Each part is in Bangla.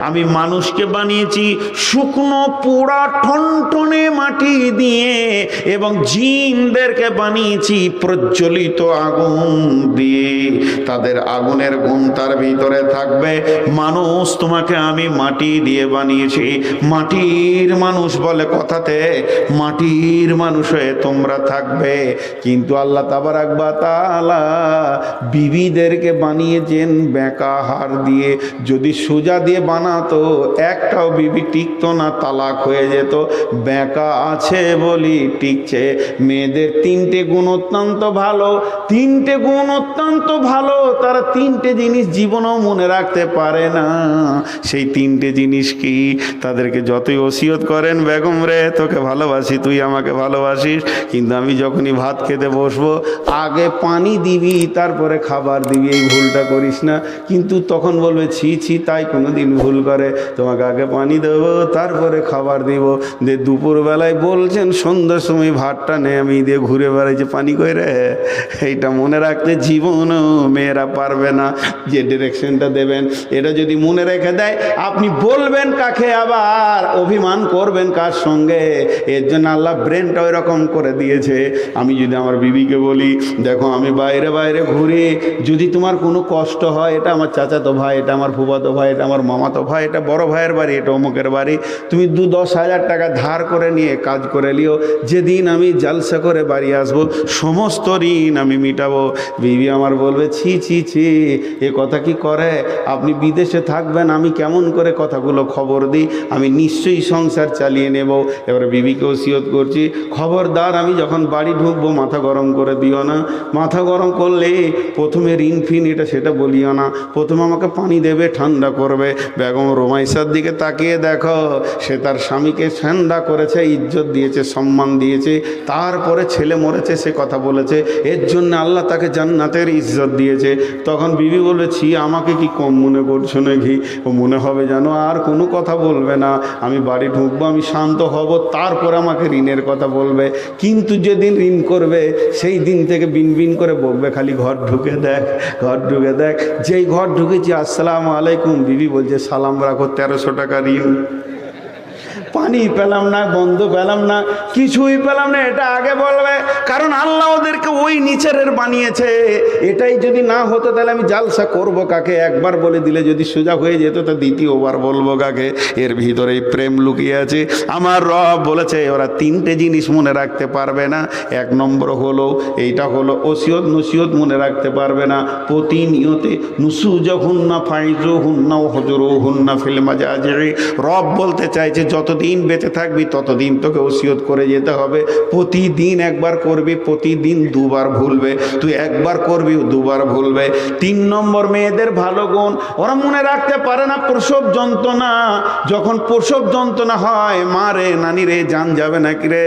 আমি মানুষকে বানিয়েছি শুকনো পোড়া ঠনঠনে মাটি দিয়ে, এবং জিনদেরকে বানিয়েছি প্রজ্বলিত আগুন দিয়ে। তাদের আগুনের গুণ তার ভিতরে থাকবে। মানুষ তোমাকে আমি মাটি দিয়ে বানিয়েছি, মাটির মানুষ বলে কথাতে, মাটির মানুষ হয়ে তোমরা থাকবে। কিন্তু আল্লাহ তাবারাক ওয়া তাআলা বিবিদেরকে বানিয়েছেন বেঁকা হাড় দিয়ে। যদি সোজা দিয়ে বানাতো একটাও বিবি টিকতো না, তালাক হয়ে যেত। বেঁকা আছে বলি টিকছে। মেয়েদের তিনটে গুণ অত্যন্ত ভালো, তিনটে গুণ অত্যন্ত ভালো। তারা তিনটে জিনিস জীবনেও মনে রাখতে পারে না। সেই তিনটে জিনিস কি? তাদেরকে যতই ওসিয়ত করেন, বেগম রে তোকে ভালোবাসি, তুই আমাকে ভালোবাসিস, কিন্তু আমি যখনই ভাত খেতে বসবো আগে পানি দিবি তারপরে খাবার দিবি, এই ভুলটা করিস না। কিন্তু তখন বলবে ছি ছি, তাই কোনোদিন ভুল করে? তোমাকে আগে পানি দেবো তারপরে খাবার দিব। যে দুপুরবেলায় বলছেন সন্ধ্যার সময় ভাতটা নেই আমি দিয়ে ঘুরে বেড়াইছে পানি করে। এইটা মনে রাখতে জীবনও মেয়েরা পারবে না। যে ডিরেকশনটা দেবেন এটা যদি মনে রেখে দেয়, আপনি বলবেন কাকে, আবার অভিমান করবেন কার সঙ্গে। এর জন্য আল্লাহ ব্রেনটা ওই রকম করে দিয়েছে। আমি যদি আমার বিবিকে বলি, দেখো আমি বাইরে বাইরে ঘুরি, যদি তোমার কোনো কষ্ট হয়, এটা আমার চাচাতো ভাই, এটা আমার ফুফাতো ভাই, এটা আমার মামাতো ভাই, এটা বড় ভাইয়ের বাড়ি, এটা অমুকের বাড়ি, তুমি 2-10 হাজার টাকা ধার করে নিয়ে কাজ করে লিও, যেদিন আমি জালসা করে বাড়ি আসবো সমস্ত ঋণ আমি মিটাবো। বিবি আমার বলবে ছি ছি ছি, এ কথা কি করে? আপনি বিদেশে থাকবেন, আমি কেমন করে কথাগুলো খবর দিই? আমি নিশ্চয়ই সংসার চালিয়ে নেব। এবার বিবিকে ওসিয়ত করছি, খবরদার আমি যখন বাড়ি ঢুকবো মাথা গরম করে দিও না। মাথা গরম করলে প্রথমে ঋণ ফিন এটা সেটা বলিও না, প্রথমে আমাকে পানি দেবে, ঠান্ডা করবে। বেগম রোমাইসার দিকে তাকিয়ে দেখো, সে তার স্বামীকে ঠান্ডা করেছে, ইজ্জত দিয়েছে, সম্মান দিয়েছে, তারপরে ছেলে মরেছে সে কথা বলেছে, এর জন্য আল্লাহ তাকে জান্নাতের ইজ্জত দিয়েছে। তখন বিবি বলবে ছি, আমাকে কি কম মনে করছো নাকি? ও মনে হবে জানো আর কোনো কথা বলবে না, আমি বাড়ি ঢুকবো, আমি শান্ত হব, তারপরে আমাকে ঋণের কথা বলবে। কিন্তু যেদিন ঋণ করবে সেই দিন থেকে বিন বিন করে বকবে, খালি ঘর ঢুকে দেখ, ঘর ঢুকে দেখ। যেই ঘর ঢুকেছি আসসালামু আলাইকুম, বিবি বলছে সালাম রাখো, 1300 টাকা ঋণ। পানি পেলাম না, বন্ধ পেলাম না, কিছুই পেলাম না, এটা আগে বলবে। কারণ আল্লাহ ওদেরকে ওই নিচের বানিয়েছে। এটাই যদি না হতো তাহলে আমি জালসা করব কাকে? একবার বলে দিলে যদি সোজা হয়ে যেত তা দ্বিতীয়বার বলবো কাকে? এর ভিতরেই প্রেম লুকিয়ে আছে। আমার রব বলেছে ওরা তিনটে জিনিস মনে রাখতে পারবে না। 1 নম্বর হলো এইটা হলো ওসিয়ত নসিয়ত মনে রাখতে পারবে না। প্রতিনিয়তে নুসুজহুন্না ফাইজুহুন্না ওয়াহজুরুহুন্না ফিল মাজাজি। রব বলতে চাইছে যতদিন বেঁচে থাকবি ততদিন তোকে ওসিয়ত করে যেতে হবে। প্রতিদিন একবার করবি, প্রতিদিন 2বার ভুলবে। তুই একবার করবি, 2বার ভুলবে। 3 নম্বর মেয়েদের ভালো গুণ, ওরা মনে রাখতে পারে না প্রসব যন্ত্রণা। যখন প্রসব যন্ত্রণা হয়, মা রে নানি রে জান যাবে নাকি রে,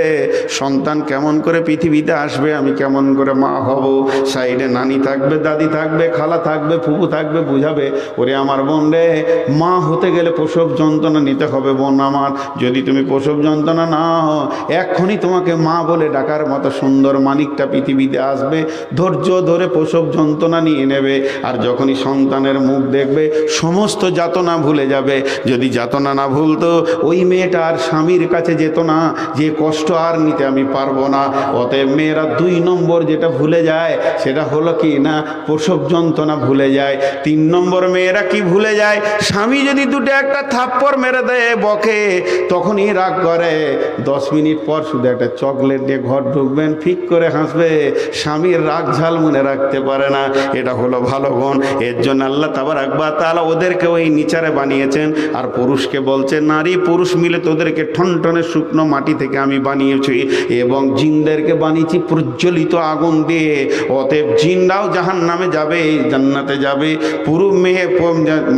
সন্তান কেমন করে পৃথিবীতে আসবে, আমি কেমন করে মা হব। সাইডে নানি থাকবে, দাদি থাকবে, খালা থাকবে, ফুপু থাকবে, বুঝাবে ওরে আমার বোন রে, মা হতে গেলে প্রসব যন্ত্রণা নিতে হবে বোন আমার। যদি তুমি প্রসব যন্ত্রণা না এক্ষুনি তোমাকে মা বলে ডাকার মতো সুন্দর মানিকটা পৃথিবীতে আসবে। ধৈর্য ধরে প্রসব যন্ত্রণা নিয়ে নেবে। আর যখনই সন্তানের মুখ দেখবে সমস্ত যাতনা ভুলে যাবে। যদি যাতনা না ভুলতো ওই মেয়েটা আর স্বামীর কাছে যেত না, যে কষ্ট আর নিতে আমি পারবো না। অতএব মেয়েরা 2 নম্বর যেটা ভুলে যায় সেটা হলো কি না, প্রসব যন্ত্রণা ভুলে যায়। 3 নম্বর মেয়েরা কি ভুলে যায়, স্বামী যদি দুটো একটা থাপ্পড় মেরে দেয় বকে তখনই রাগ করে। 10 মিনিট পর শুধু একটা চকলেট দিয়ে ঘর ঢুকবেন, ফিক করে হাসবে। স্বামীর রাগ ঝাল মনে রাখতে পারে না। এটা হলো ভালো গুণ। এর জন্য আল্লাহ তাবারাক ওয়া তাআলা ওদেরকে ওই নিচারে বানিয়েছেন। আর পুরুষকে বলছে নারী পুরুষ মিলে তোদেরকে ঠনঠনে শুকনো মাটি থেকে আমি বানিয়েছি, এবং জিনদেরকে বানিয়েছি প্রজ্বলিত আগুন দিয়ে। অতএব জিনরাও জাহান্নামে যাবে, জান্নাতে যাবে। পুরো মেয়ে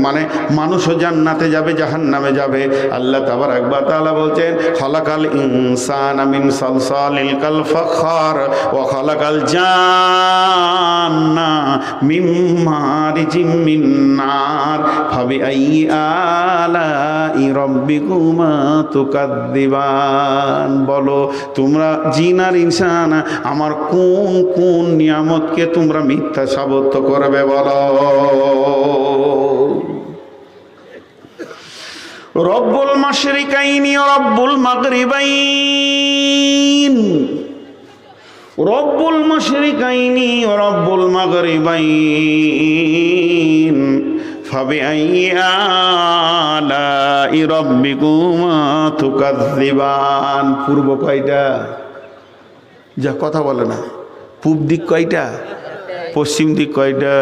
মানে মানুষও জান্নাতে যাবে, জাহান্নামে যাবে। আল্লাহ তাবারাক ওয়া তাআলা বলছেন খালাকাল ইনসানা মিন সালসালিল কাল ফাখার ওয়া খালাকাল জান্না মিন মারিজিম মিন নার ফাবিআইয়ি আলাই রাব্বিকুমা তুকাদ্দিবান। বলো তোমরা জিন আর ইনসান আমার কোন কোন নিয়ামতকে তোমরা মিথ্যা সাব্যস্ত করবে বলো। রব্বুল মাশরিকাইনি ওয়া রব্বুল মাগরিবাইন, রব্বুল মাশরিকাইনি ওয়া রব্বুল মাগরিবাইন ফাবিআইয়ি আলাই রাব্বিকুমা তুকাযযিবান। পূর্ব কয়টা? যা কথা বলে না। পূব দিক কয়টা? পশ্চিম দিক কয়টা?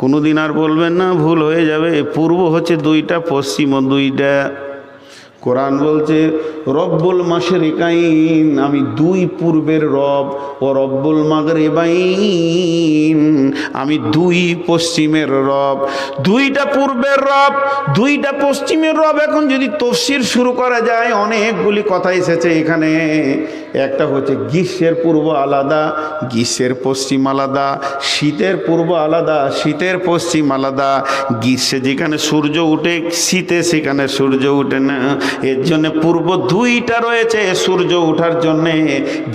কোনোদিন আর বলবেন না, ভুল হয়ে যাবে। পূর্ব হচ্ছে দুইটা, পশ্চিমও দুইটা। কোরআন বলছে রব্বুল মাশরিকাইন, আমি দুই পূর্বের রব, ও রব্বুল মাগরিবাইন, আমি দুই পশ্চিমের রব। দুইটা পূর্বের রব, দুইটা পশ্চিমের রব। এখন যদি তাফসীর শুরু করা যায়, অনেকগুলি কথা এসেছে এখানে। একটা হচ্ছে গ্রীষ্মের পূর্ব আলাদা, গ্রীষ্মের পশ্চিম আলাদা, শীতের পূর্ব আলাদা, শীতের পশ্চিম আলাদা। গ্রীষ্মে যেখানে সূর্য উঠে, শীতে সেখানে সূর্য উঠে না। এর জন্য পূর্ব দুইটা রয়েছে সূর্য ওঠার জন্যে।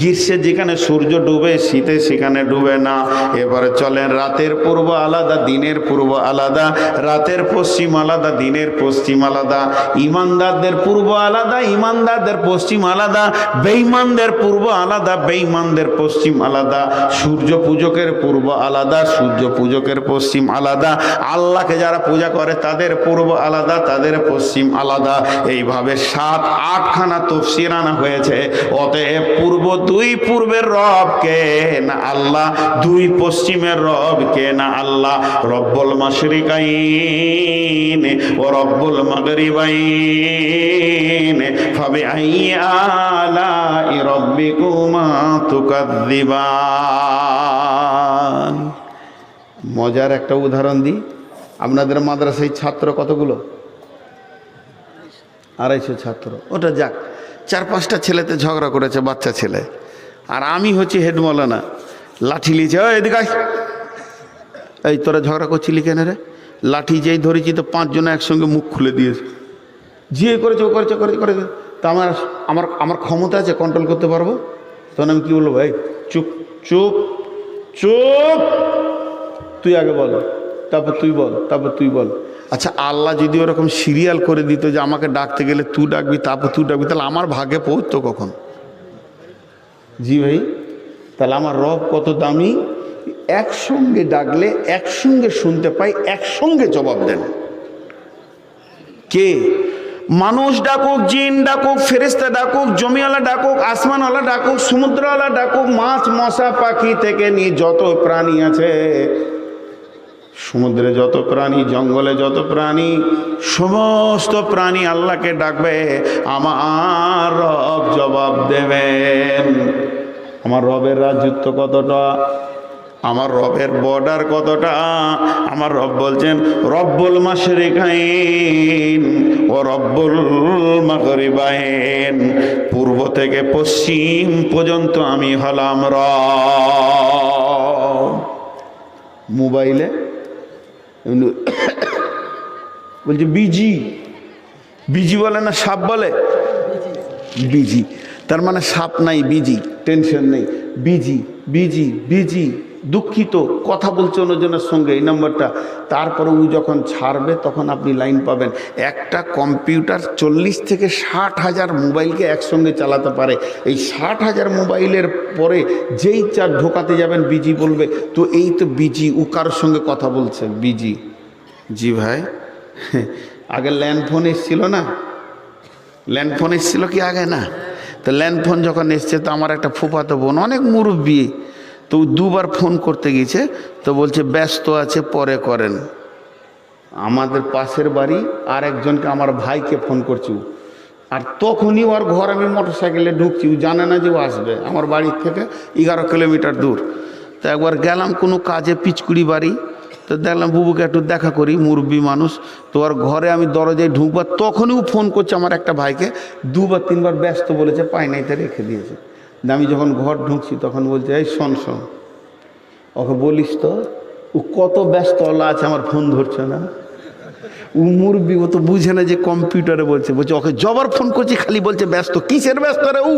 গ্রীষ্মে যেখানে সূর্য ডুবে, শীতে সেখানে ডুবে না। এবারে চলেন, রাতের পূর্ব আলাদা, দিনের পূর্ব আলাদা। রাতের পশ্চিম আলাদা, দিনের পশ্চিম আলাদা। ইমানদারদের পূর্ব আলাদা, ইমানদারদের পশ্চিম আলাদা। বেঈমানদের পূর্ব আলাদা, বেঈমানদের পশ্চিম আলাদা। সূর্য পূজকের পূর্ব আলাদা, সূর্য পূজকের পশ্চিম আলাদা। আল্লাহকে যারা পূজা করে তাদের পূর্ব আলাদা, তাদের পশ্চিম আলাদা। এইভাবে 7-8খানা তাফসীর আনা হয়েছে। অতএব পূর্ব দুই পূর্বের রব কে না আল্লাহ, দুই পশ্চিমের রব কে না আল্লাহ। রব্বুল মাশরিকাইন ও রব্বুল মাগরিবাইন ফাবিআইয়ি আলাই রাব্বিকুমা তুকাযযিবান। মজার একটা উদাহরণ দিই। আপনাদের মাদ্রাসায় ছাত্র কতগুলো? 250 ছাত্র। ওটা যাক, 4-5টা ছেলেতে ঝগড়া করেছে, বাচ্চা ছেলে। আর আমি হচ্ছি হেড মৌলানা, লাঠি লিয়েছে, ওই এদিকে আয়। এই তোরা ঝগড়া করছিলি কেন রে? লাঠি যেই ধরেছি তো 5 জন একসঙ্গে মুখ খুলে দিয়েছে। যে করেছে ও করেছে করেছে। তা আমার ক্ষমতা আছে, কন্ট্রোল করতে পারবো। তখন আমি কী বলবো? ভাই চুপ চুপ চুপ, তুই আগে বল, তারপর তুই বল, তারপর তুই বল। আচ্ছা, আল্লাহ যদি ওরকম সিরিয়াল করে দিত যে আমাকে ডাকতে গেলে তুই ডাকবি, তারপর তুই ডাকবি, তাহলে আমার ভাগে পৌঁছতো কখন? জি ভাই, তাহলে আমার রব কত দামি। একসঙ্গে ডাকলে একসঙ্গে শুনতে পাই, একসঙ্গে জবাব দেন। কে? মানুষ ডাকুক, জিন ডাকুক, ফেরেশতা ডাকুক, জমিওয়ালা ডাকুক, আসমানওয়ালা ডাকুক, সমুদ্রওয়ালা ডাকুক, মাছ মশা পাখি থেকে নিয়ে যত প্রাণী আছে, সমুদ্রে যত প্রাণী, জঙ্গলে যত প্রাণী, সমস্ত প্রাণী আল্লাহকে ডাকবে, আমার রব জবাব দেবেন। আমার রবের রাজত্ব কতটা, আমার রবের বর্ডার কতটা। আমার রব বলছেন রব্বুল মাশরিকাইন ও রব্বুল মাগরিবাইন, পূর্ব থেকে পশ্চিম পর্যন্ত আমি হলাম রব। মোবাইলে বলছে বিজি, বিজি বলে না সাপ বলে? বিজি, তার মানে সাপ নাই, বিজি, টেনশন নেই। বিজি বিজি বিজি, দুঃখিত, কথা বলছে অন্যজনের সঙ্গে, এই নাম্বারটা। তারপরে ও যখন ছাড়বে তখন আপনি লাইন পাবেন। একটা কম্পিউটার 40 থেকে 60 হাজার মোবাইলকে একসঙ্গে চালাতে পারে। এই 60 হাজার মোবাইলের পরে যেই চার ঢোকাতে যাবেন বিজি বলবে। তো এই তো বিজি, ও কারোর সঙ্গে কথা বলছে, বিজি। জি ভাই, আগে ল্যান্ডফোন এসছিল না? ল্যান্ডফোন এসছিল কি আগে না? তো ল্যান্ডফোন যখন এসছে, তো আমার একটা ফুফাতো বোন, অনেক মুরব্বী, তো 2বার ফোন করতে গিয়েছে, তো বলছে ব্যস্ত আছে, পরে করেন। আমাদের পাশের বাড়ি আর একজনকে, আমার ভাইকে ফোন করছি, আর তখনই ওর ঘর, আমি মোটরসাইকেলে ঢুকছি, ও জানে না যে ও আসবে। আমার বাড়ির থেকে 11 কিলোমিটার দূর। তো একবার গেলাম কোনো কাজে, পিচকুড়ি বাড়ি, তো দেখলাম বুবুকে একটু দেখা করি, মুরব্বী মানুষ। তো ওর ঘরে আমি দরজায় ঢুকবার তখনই ও ফোন করছে আমার একটা ভাইকে, 2-3বার ব্যস্ত বলেছে, পাই নাই, তো রেখে দিয়েছে। আমি যখন ঘর ঢুকছি তখন বলছে, এই শোন শোন, ওকে বলিস তো ও কত ব্যস্ত আছে, আমার ফোন ধরছে না। ও মুরব্বী, ও তো বুঝে না যে কম্পিউটারে বলছে। বলছে ওকে জবার ফোন করছি, খালি বলছে ব্যস্ত। কিসের ব্যস্ত রে? ও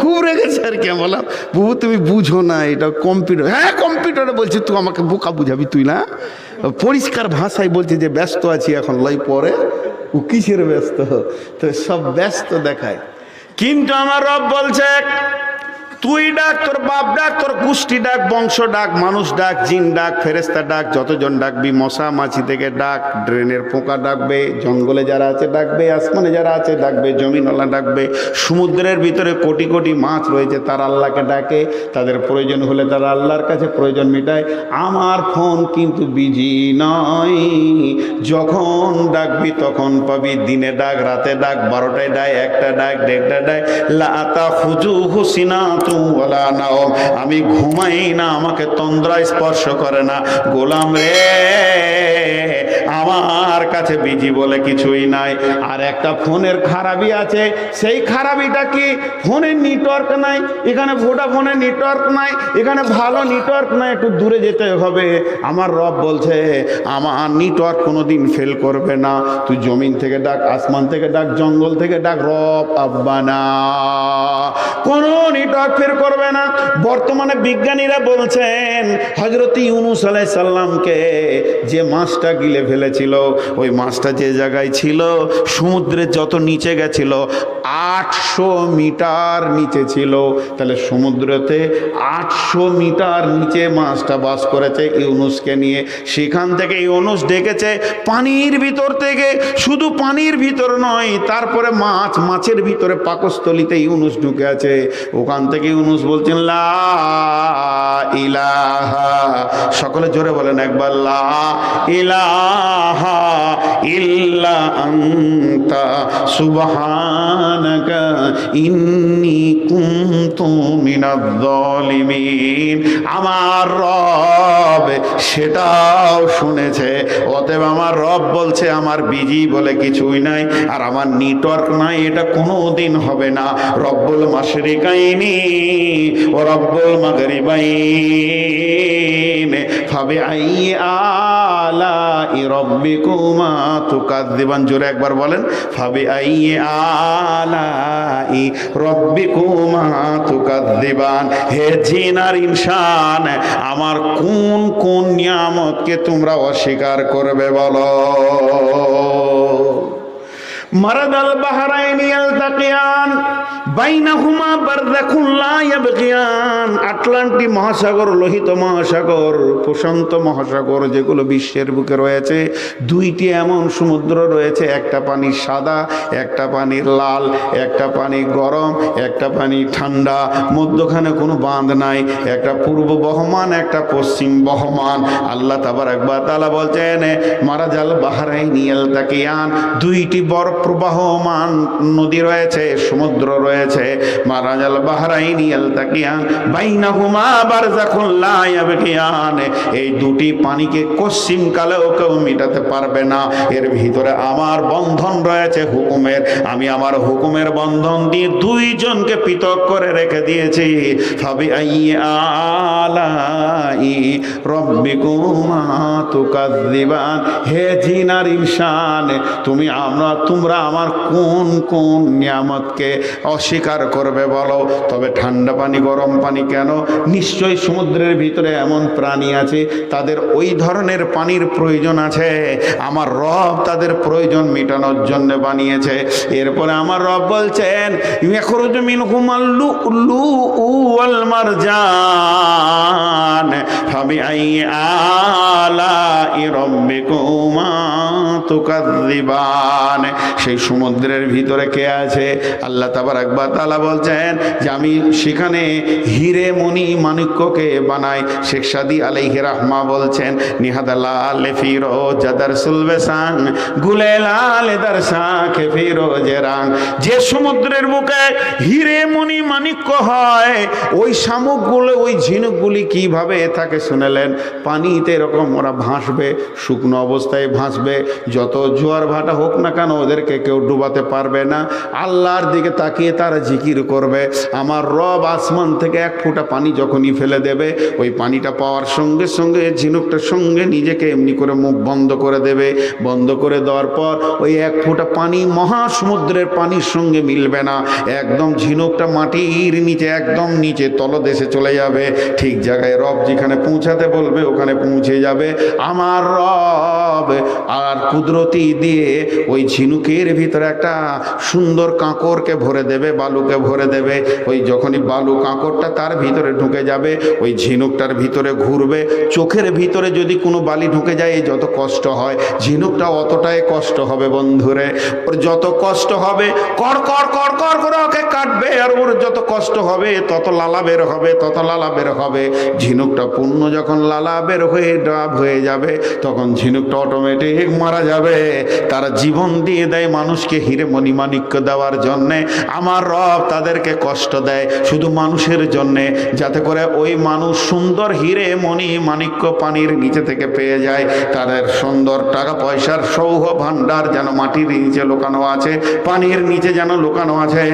খুব রেগেছে আর কি। বললাম বুবু তুমি বুঝো না, এটা কম্পিউটার। হ্যাঁ কম্পিউটারে বলছে, তুই আমাকে বোকা বুঝাবি তুই না? পরিষ্কার ভাষায় বলছে যে ব্যস্ত আছি এখন, লাই পরে ও কিসের ব্যস্ত? তো সব ব্যস্ত দেখায়, কিন্তু আমার রব বলছে তুই ডাক, তোর বাপ ডাক, তোর গোষ্ঠী ডাক, বংশ ডাক, মানুষ ডাক, জিন ডাক, ফেরেস্তা ডাক, যতজন ডাকবি, মশা মাছি থেকে ডাক, ড্রেনের পোকা ডাকবে, জঙ্গলে যারা আছে ডাকবে, আসমানে যারা আছে ডাকবে, জমিনওয়ালা ডাকবে, সমুদ্রের ভিতরে কোটি কোটি মাছ রয়েছে তারা আল্লাহকে ডাকে, তাদের প্রয়োজন হলে তারা আল্লাহর কাছে প্রয়োজন মেটায়। আমার ফোন কিন্তু বিজি নয়, যখন ডাকবি তখন পাবি, দিনে ডাক, রাতে ডাক, 12টায় ডাক, 1টা ডাক, 1:30টা ডাক, লা তাখুযুহু সিনাতুন ওয়ালা নাওম, আমি ঘুমাই না, আমাকে তন্দ্রা স্পর্শ করে না। গোলাম রে, আমার কাছে বিজি বলে কিছুই নাই। আর একটা ফোনের খারাপি আছে, সেই খারাপিটা কি? ফোনের নেটওয়ার্ক নাই, এখানে ভোডাফোনের নেটওয়ার্ক নাই, এখানে ভালো নেটওয়ার্ক নাই, একটু দূরে যেতে হবে। আমার রব বলছে আমার নেটওয়ার্ক কোনোদিন ফেল করবে না, তুই জমিন থেকে ডাক, আসমান থেকে ডাক, জঙ্গল থেকে ডাক, রব আব্বানা, কোনো নেটওয়ার্ক ফেল করবে না। বর্তমানে বিজ্ঞানীরা বলছেন হযরত ইউনূস আলাইহিস সালামকে যে মাছটা গিলে ফেলেছিল, ওই মাছটা যে জায়গায় ছিল সমুদ্রের যত নিচে গেছিল 800 মিটার নিচে ছিল। তাহলে সমুদ্রতে 800 মিটার নিচে মাছটা বাস করেছে ইউনূসকে নিয়ে। সেখান থেকে ইউনূস ডেকেছে পানির ভিতর থেকে, শুধু পানির ভিতর নয়, তারপরে মাছের ভিতরে পাকস্থলিতে ইউনূস ঢুকে আছে। ওখান থেকে ইউনূস বলছেন লা ইলাহা, সকলে জোরে বলেন একবার, লা ইলাহা ইল্লা আনতা সুবহানাকা ইন্নী কুনতু মিনাজ জালিমিন। আমার রব সেটাও শুনেছে। অতএব আমার রব বলছে আমার বিজি বলে কিছুই নাই, আর আমার নেটওয়ার্ক নাই, এটা কোনোদিন হবে না। রব্বুল মাশরিকাইনি ও রব্বুল মাগরিবাইন ফাবিআইয়ি আলাই রাব্বিকুমা তুকাযযিবান। জোরে একবার বলেন, ফাবিআইয়ি আলাই রাব্বিকুমা তুকাযযিবান। হে জিন আর ইনসান, আমার কোন কোন নিয়ামতকে তোমরা অস্বীকার করবে বলো। মারাদাল বাহরাইনি ইয়ালতাকিয়ান বাইনাহুমা বারযাখুন লা ইয়াবগিয়ান। আটলান্টিক মহাসাগর, লোহিত মহাসাগর, প্রশান্ত মহাসাগর যেগুলো বিশ্বের বুকে রয়েছে, দুইটি এমন সমুদ্র রয়েছে, একটা পানি সাদা, একটা পানি লাল, একটা পানি গরম, একটা পানি ঠান্ডা, মধ্যখানে কোনো বাঁধ নাই, একটা পূর্ব বহমান, একটা পশ্চিম বহমান। আল্লাহ তাবারাক ওয়া তাআলা বলছেন মারাজাল বাহরাইনি ইয়ালতাকিয়ান, দুইটি বড় প্রবাহমান নদী রয়েছে, সমুদ্র রয়েছে। মারাজাল বাহরাইনি ইয়ালতাকিয়ান বাইনাহুমা বারযাখুন লা ইয়াবগিয়ান। এই দুটি পানিকে কশ্চিম কালেও কেউ মেটাতে পারবে না। এর ভিতরে আমার বন্ধন রয়েছে হুকুমের। আমি আমার হুকুমের বন্ধন দিয়ে দুইজনকে পৃথক করে রেখে দিয়েছি। ফাবিআইয়ি আলাই রাব্বিকুমা তুকাযযিবান। হে জিন আর ইনসান, তোমরা আমার কোন কোন নিয়ামতকে অস্বীকার করবে বলো। তবে ঠান্ডা পানি, গরম পানি কেন? নিশ্চয়ই সমুদ্রের ভিতরে এমন প্রাণী আছে তাদের ওই ধরনের পানির প্রয়োজন আছে, আমার রব তাদের প্রয়োজন মেটানোর জন্য বানিয়েছে। এরপরে আমার রব বলছেন ইয়াখরুজু মিনহুমাল লুলুউ ওয়াল মারজান ফাবিআইয়ি আলাই রাব্বিকুমা তুকাযযিবান। সেই সমুদ্রের ভিতরে কে আছে? আল্লাহ তাবারাক ওয়া তাআলা বলছেন যে আমি সেখানে হিরে মণি মাণিক্যকে বানাই। শেখ সাদী আলাইহি রাহমা বলছেন নিহাদালাল ফিরোজ জাদারসুল বেসাং গুলেলাল দারসাকে ফিরোজে রাং। যে সমুদ্রের বুকে হিরে মণি মাণিক্য হয়, ওই শামুকগুলো, ওই ঝিনুকগুলি কিভাবে থাকে শুনেলেন? পানিতে এরকম ওরা ভাসবে, শুকনো অবস্থায় ভাসবে, যত জোয়ার ভাটা হোক না কেন ওদেরকে কেউ ডুবাতে পারবে না। আল্লাহর দিকে তাকিয়ে তারা জিকির করবে। আমার রব আসমান থেকে এক ফোঁটা পানি যখনই ফেলে দেবে, ওই পানিটা পাওয়ার সঙ্গে সঙ্গে ঝিনুকটার সঙ্গে নিজেকে এমনি করে মুখ বন্ধ করে দেবে। বন্ধ করে দেওয়ার পর ওই এক ফোঁটা পানি মহাসমুদ্রের পানির সঙ্গে মিলবে না, একদম ঝিনুকটা মাটির নিচে, একদম নিচে তলদেশে চলে যাবে। ঠিক জায়গায় রব যেখানে পৌঁছাতে বলবে ওখানে পৌঁছে যাবে। আমার রব আর কুদরতি দিয়ে ওই ঝিনুকের ভিতরে একটা সুন্দর কাঁকরকে ভরে দেবে, বালুকে ভরে দেবে। ওই যখনই বালু কাঁকরটা তার ভিতরে ঢুকে যাবে, ওই ঝিনুকটার ভিতরে ঘুরবে। চোখের ভিতরে যদি কোনো বালি ঢুকে যায় যত কষ্ট হয়, ঝিনুকটা অতটাই কষ্ট হবে বন্ধুরে। ওর যত কষ্ট হবে কর কর কর কর করে ওকে কাটবে, আর ওর যত কষ্ট হবে তত লালা বের হবে, তত লালা বের হবে। ঝিনুকটা পূর্ণ যখন লালা বের হয়ে ডাব হয়ে যাবে, তখন ঝিনুকটা অটোমেটিক মারা যাবে। তারা জীবন দিয়ে দেয় মানুষকে হিরে মণিমাণিক্য দেওয়ার জন্যে। আমার রব তাদেরকে কষ্ট দেয় শুধু মানুষের জন্যে, যাতে করে ওই মানুষ সুন্দর হিরে মণি মাণিক্য পানির নিচে থেকে পেয়ে যায়। তাদের সুন্দর টাকা পয়সার সৌহ ভাণ্ডার যেন মাটির নিচে লুকানো আছে, পানির নিচে যেন লুকানো আছে।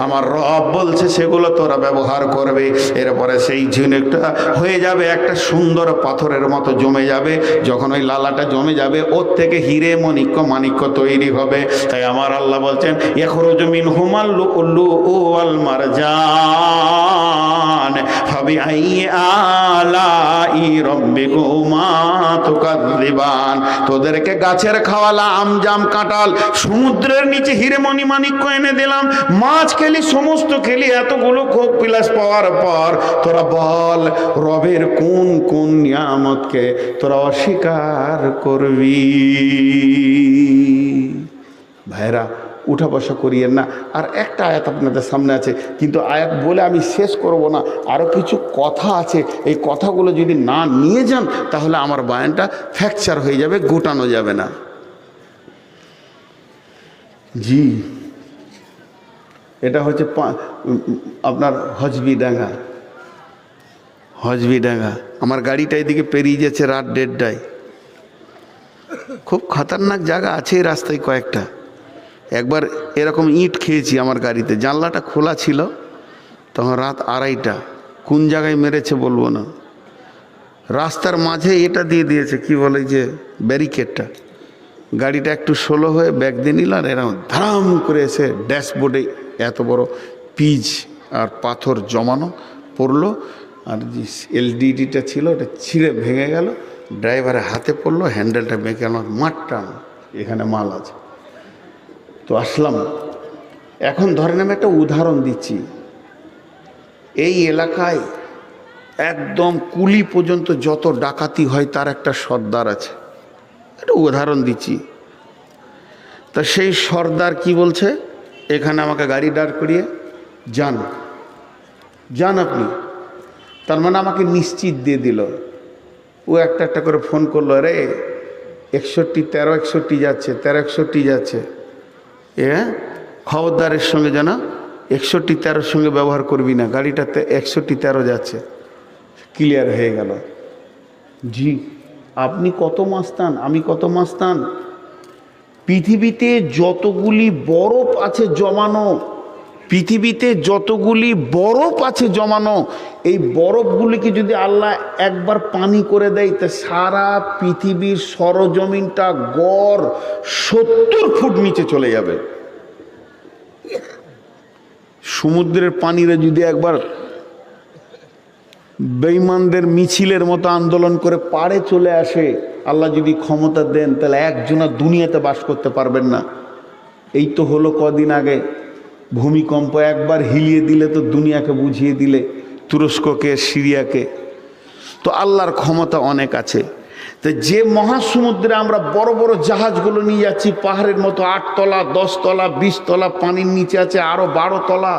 আমার রব বলছে সেগুলো তোরা ব্যবহার করবে। এরপরে সেই ঝিনুকটা হয়ে যাবে একটা সুন্দর পাথরের মতো জমে যাবে। যখন ওই লালাটা জমে যাবে ওর থেকে হিরে মণিক্য মাণিক্য তৈরি হবে। তাই আমার আল্লাহ বলছেন ইয়াখরুজু মিনহুমাল লুলুউ ওয়াল মারজান ফাবিআইয়ি আলাই রাব্বিকুমা তুকাযযিবান। তোদেরকে গাছের খাওয়ালা আম জাম কাঁঠাল, সমুদ্রের নিচে হিরে মণি মাণিক্য এনে দিলাম, মাছ খেলি, সমস্ত খেলি। এতগুলো খোক বিলাস পাওয়ার পর তোরা বল রবের কোন কোন নিয়ামতকে তোরা অস্বীকার করবি? ভাইরা উঠা বসা করিয়েন না। আর একটা আয়াত আপনাদের সামনে আছে, কিন্তু আয়াত বলে আমি শেষ করব না, আরও কিছু কথা আছে। এই কথাগুলো যদি না নিয়ে যান তাহলে আমার বয়ানটা ফ্র্যাকচার হয়ে যাবে, গোটানো যাবে না। জি, এটা হচ্ছে আপনার হজবিডাঙ্গা। হজবিডাঙ্গা আমার গাড়িটা এদিকে পেরিয়ে যাচ্ছে রাত 1:30টায়। খুব খতরনাক জায়গা আছে এই রাস্তায় কয়েকটা। একবার এরকম ইট খেয়েছি আমার গাড়িতে, জানলাটা খোলা ছিল, তখন রাত 2:30টা। কোন জায়গায় মেরেছে বলবো না, রাস্তার মাঝে এটা দিয়ে দিয়েছে, কি বলে যে ব্যারিকেডটা। গাড়িটা একটু স্লো হয়ে ব্যাগ দিয়ে নিল, আর এরকম ধারাম করে এসে ড্যাশবোর্ডে এত বড় পিচ আর পাথর জমানো পড়লো, আর যে এলডিডিটা ছিল ওটা ছিঁড়ে ভেঙে গেল, ড্রাইভারের হাতে পড়লো, হ্যান্ডেলটা ভেঙে গেল, মাঠটা এখানে মাল আছে। তো আসলাম। এখন ধরেন আমি একটা উদাহরণ দিচ্ছি, এই এলাকায় একদম কুলি পর্যন্ত যত ডাকাতি হয় তার একটা সর্দার আছে, একটা উদাহরণ দিচ্ছি। তা সেই সর্দার কি বলছে, এখানে আমাকে গাড়ি দাঁড় করিয়ে যান যান আপনি। তার মানে আমাকে নিশ্চিত দিয়ে দিল। ও একটা একটা করে ফোন করলো, রে 61 13 61 যাচ্ছে, 13 61 যাচ্ছে, খবরদারের সঙ্গে যেন 61 13 সঙ্গে ব্যবহার করবি না, গাড়িটাতে 61 13 যাচ্ছে। ক্লিয়ার হয়ে গেল। জি, আপনি কত মাস্তান, আমি কত মাস্তান। পৃথিবীতে যতগুলি বরফ আছে জমানো, পৃথিবীতে যতগুলি বরফ আছে জমানো, এই বরফগুলিকে যদি আল্লাহ একবার পানি করে দেয় তা সারা পৃথিবীর সরজমিনটা গড় 70 ফুট নিচে চলে যাবে। সমুদ্রের পানিরে যদি একবার বেঈমানদের মিছিলের মতো আন্দোলন করে পাড়ে চলে আসে, আল্লাহ যদি ক্ষমতা দেন, তাহলে একজনা দুনিয়াতে বাস করতে পারবেন না। এই তো হলো কদিন আগে ভূমিকম্প, একবার হিলিয়ে দিলে তো দুনিয়াকে বুঝিয়ে দিলে, তুরস্ককে, সিরিয়াকে। তো আল্লাহর ক্ষমতা অনেক আছে। তো যে মহাসমুদ্রে আমরা বড় বড় জাহাজগুলো নিয়ে যাচ্ছি, পাহাড়ের মতো 8 তলা 10 তলা 20 তলা, পানির নিচে আছে আরও 12 তলা,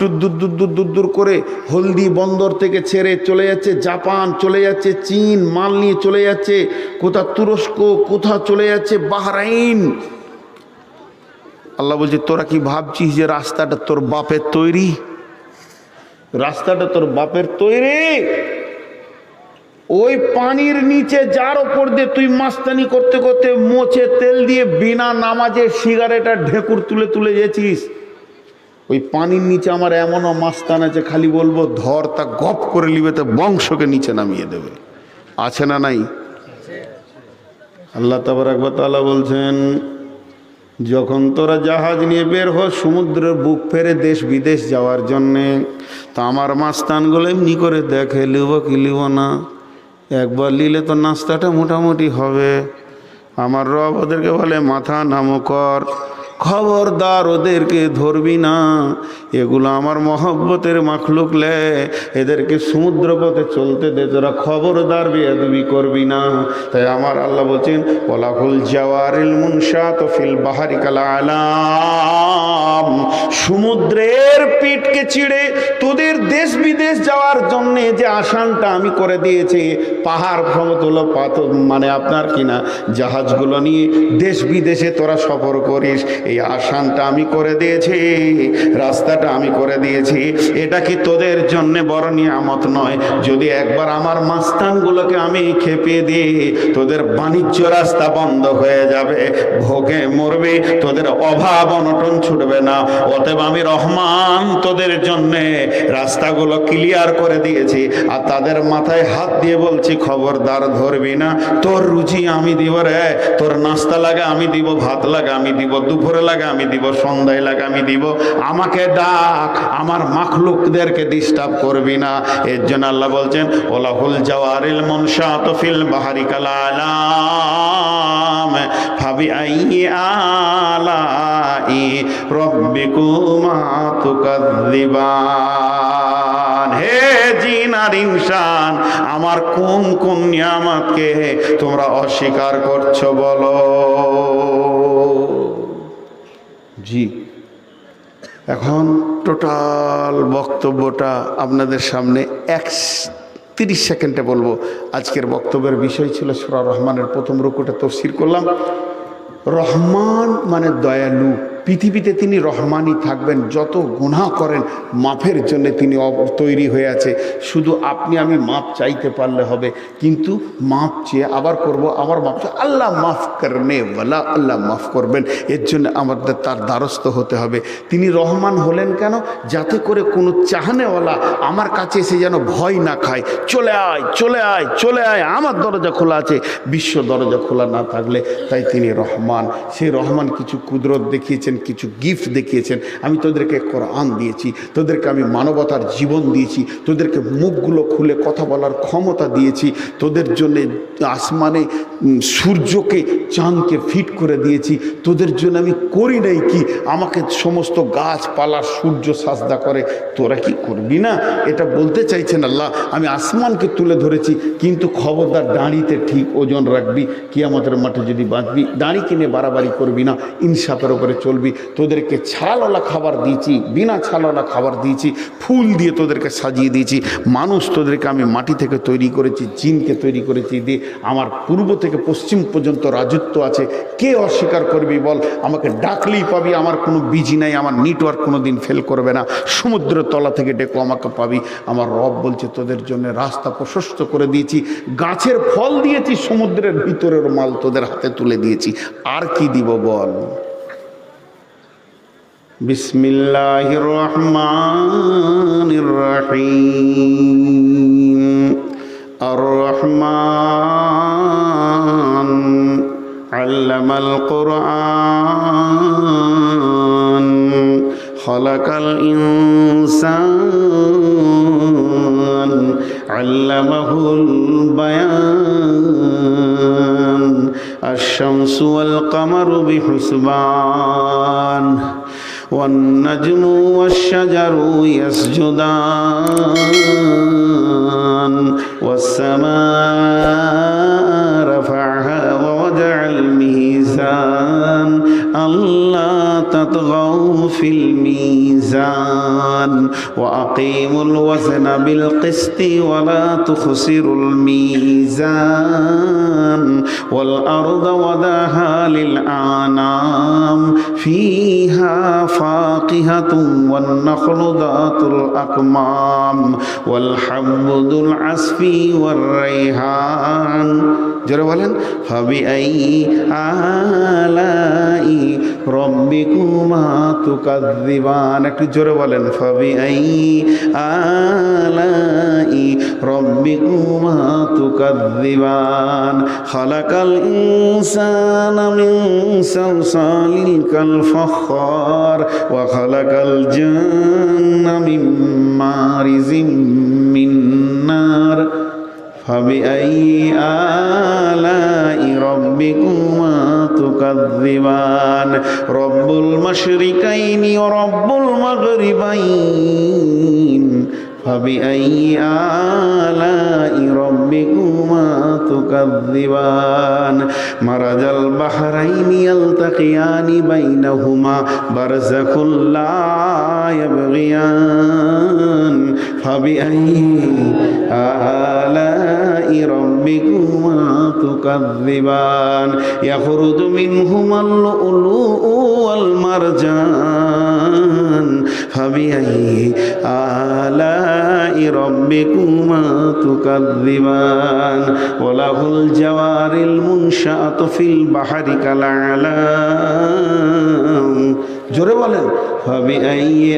দূর দূর করে হলদি বন্দর থেকে ছেড়ে চলে যাচ্ছে জাপান, চলে যাচ্ছে চীন, মাল নিয়ে চলে যাচ্ছে কোথা তুরস্ক, কোথা চলে যাচ্ছে বাহরাইন। আল্লাহ বলছে, তোরা কি ভাবছিস যে রাস্তাটা তোর বাপের তৈরি? রাস্তাটা তোর বাপের তৈরি? ওই পানির নিচে যার ওপর দিয়ে তুই মাস্তানি করতে করতে মোছে তেল দিয়ে বিনা নামাজে সিগারেট আর ঢেকুর তুলে তুলে যেছিস, ওই পানির নিচে আমার এমনও মাস্তান আছে, খালি বলবো ধর, তা গপ করে নিবে, তো বংশকে নিচে নামিয়ে দেবে। আছে না নাই? আল্লাহ তাবারক ওয়া তাআলা বলছেন, যখন তোরা জাহাজ নিয়ে বের হ সমুদ্রের বুক ফেরে দেশ বিদেশ যাওয়ার জন্যে, তা আমার মাস্তানগুলো এমনি করে দেখে লিব কি লিব না। একবার নিলে তো নাস্তাটা মোটামুটি হবে। আমার রব ওদেরকে বলে মাথা নামো কর, খবরদার ওদেরকে ধরবি না, এগুলো আমার মহব্বতের মাখলুক লে, এদেরকে সমুদ্র পথে চলতে দে, তোরা খবরদার বেয়াদবি করবি না। তাই আমার আল্লাহ বলছেন, ওয়ালাকুল জাওয়ারিল মুনশাত ফিল বাহরি কাল আলাম, সমুদ্রের পিঠকে চিড়ে তোদের দেশ বিদেশ যাওয়ার জন্য যে আসানটা আমি করে দিয়েছি, পাহাড় সমতল পাথর মানে আপনার কিনা জাহাজগুলো নিয়ে দেশ বিদেশে তোরা সফর করিস, এই আসানটা আমি করে দিয়েছি, রাস্তাটা আমি করে দিয়েছি। এটা কি তোদের জন্য বড় নিয়ামত নয়? যদি একবার আমার মাস্তানগুলোকে আমি খেপিয়ে দিই, তোদের বাণিজ্য রাস্তা বন্ধ হয়ে যাবে, ভোগে মরবে, তোদের অভাব অনটন ছুটবে না। অতএব আমি রহমান তোদের জন্যে রাস্তাগুলো ক্লিয়ার করে দিয়েছি, আর তাদের মাথায় হাত দিয়ে বলছি খবরদার ধরবি না। তোর রুচি আমি দিব রে, তোর নাস্তা লাগে আমি দিব, ভাত লাগে আমি দিব, দুপুরে লাগে আমি দিব, সন্ধ্যায় লাগে আমি দিব। আমাকে ডাক, আমার মাখলুকদেরকে ডিস্টার্ব করবি না। এর জন্য আল্লাহ বলছেন, ওলাহুল জাওয়ারিল মুনশাত ফিল বাহরি কাল আলাম ফাবিআইয়ি আলাই রাব্বিকুমা তুকাযযিবান। হে জিন আর ইনসান, আমার কোন কোন নিয়ামতকে তোমরা অস্বীকার করছো বলো। জি, এখন টোটাল বক্তব্যটা আপনাদের সামনে 30 সেকেন্ডে বলবো। আজকের বক্তব্যের বিষয় ছিল সূরা রহমানের প্রথম রুকুটা তাফসীর করলাম। রহমান মানে দয়ালু, পৃথিবীতে তিনি রহমানই থাকবেন। যত গুনাহ করেন মাফের জন্য তিনি তৈরি হয়ে আছে, শুধু আপনি আমি মাফ চাইতে পারলে হবে। কিন্তু মাফ চেয়ে আবার করব, আবার মাফ চাই, আল্লাহ মাফ করনে ওয়ালা, আল্লাহ মাফ করবেন। এর জন্য আমাদের তার দ্বারস্থ হতে হবে। তিনি রহমান হলেন কেন? যাতে করে কোনো চাহনেওয়ালা আমার কাছে এসে যেন ভয় না খায়, চলে আয় চলে আয় চলে আয়, আমার দরজা খোলা আছে, বিশ্ব দরজা খোলা না থাকলে। তাই তিনি রহমান। সেই রহমান কিছু কুদরত দেখিয়েছেন, কিছু গিফট দেখিয়েছেন। আমি তোদেরকে কোরআন দিয়েছি, তোদেরকে আমি মানবতার জীবন দিয়েছি, তোদেরকে মুখগুলো খুলে কথা বলার ক্ষমতা দিয়েছি, তোদের জন্য আসমানে সূর্যকে চাঁদকে ফিট করে দিয়েছি, তোদের জন্য আমি করি নাই কি, আমাকে সমস্ত গাছপালা সূর্য সাজদা করে, তোরা কি করবি না? এটা বলতে চাইছেন আল্লাহ। আমি আসমানকে তুলে ধরেছি, কিন্তু খবরদার দাঁড়িতে ঠিক ওজন রাখবি, কিয়ামতের মাঠে যদি বাঁচবি দাঁড়ি কিনে বাড়াবাড়ি করবি না, ইনসাফের উপরে চলবি। তোদেরকে ছালওয়ালা খাবার দিয়েছি, বিনা ছালওয়ালা খাবার দিয়েছি, ফুল দিয়ে তোদেরকে সাজিয়ে দিয়েছি। মানুষ তোদেরকে আমি মাটি থেকে তৈরি করেছি, জিনকে তৈরি করেছি দিয়ে আমার পূর্ব থেকে পশ্চিম পর্যন্ত রাজত্ব আছে। কে অস্বীকার করবি বল? আমাকে ডাকলেই পাবি, আমার কোনো বিজি নাই, আমার নেটওয়ার্ক কোনো দিন ফেল করবে না। সমুদ্রের তলা থেকে ডেকো আমাকে পাবি। আমার রব বলছে তোদের জন্য রাস্তা প্রশস্ত করে দিয়েছি, গাছের ফল দিয়েছি, সমুদ্রের ভিতরের মাল তোদের হাতে তুলে দিয়েছি। আর কি দিব বল? বিসমিল্লাহির রহমানির রহিম। আর রহমান আল্লামাল কুরআন খালাকাল ইনসান আল্লামাহুল বায়ান আশ-শামসু ওয়াল কামারু বিহুসবান والنجم والشجر يسجدان والسماء رفعها ووضع الميزان ألا تطغوا في الميزان وأقيموا الوزن بالقسط ولا تخسروا الميزان والأرض وضعها للأنام فيها فاكهة والنخل ذات الأكمام والحب ذو العصف والريحان। জোরে বলেন, ফাবিআইয়ি আলাই রব্বিকুমা তুকাযযিবান। একটু জোরে বলেন, ফাবিআইয়ি আলাই রব্বিকুমা তুকাযযিবান। খালাকাল ইনসানা মিন সালসালিল কাল ফাখখার ওয়া খালাকাল জান্না মিন মারিজিম মিন নার ফাবিআইয়ি আলাই রব্বিকুমা তুকাযযিবান। রব্বুল মাশরিকাইনি ওয়া রব্বুল মাগরিবাইন ফাবিআইয়ি আলাই রব্বিকুমা তুকাযযিবান। মারাজাল বাহরাইনি ইয়ালতাকিয়ানি বাইনাহুমা বারযাখুল লা ইয়াবগিয়ান ফাবিআইয়ি আলাই রব্বিকুমা তুকাযযিবান। ইয়াখরুজু মিনহুমাল লু'লু'উ ওয়াল মারজান ফাবিআইয়ি আলাই রব্বিকুমা তুকাযযিবান। ওয়ালাহুল জাওয়ারিল মুনশাআতু ফিল বাহরি কালআলাম। জোরে বলেন, ফাবিআইয়ি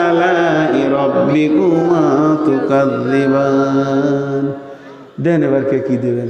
আলাই রব্বিকুমা তুকাযযিবান। দেন এবার কে কি দেবেন?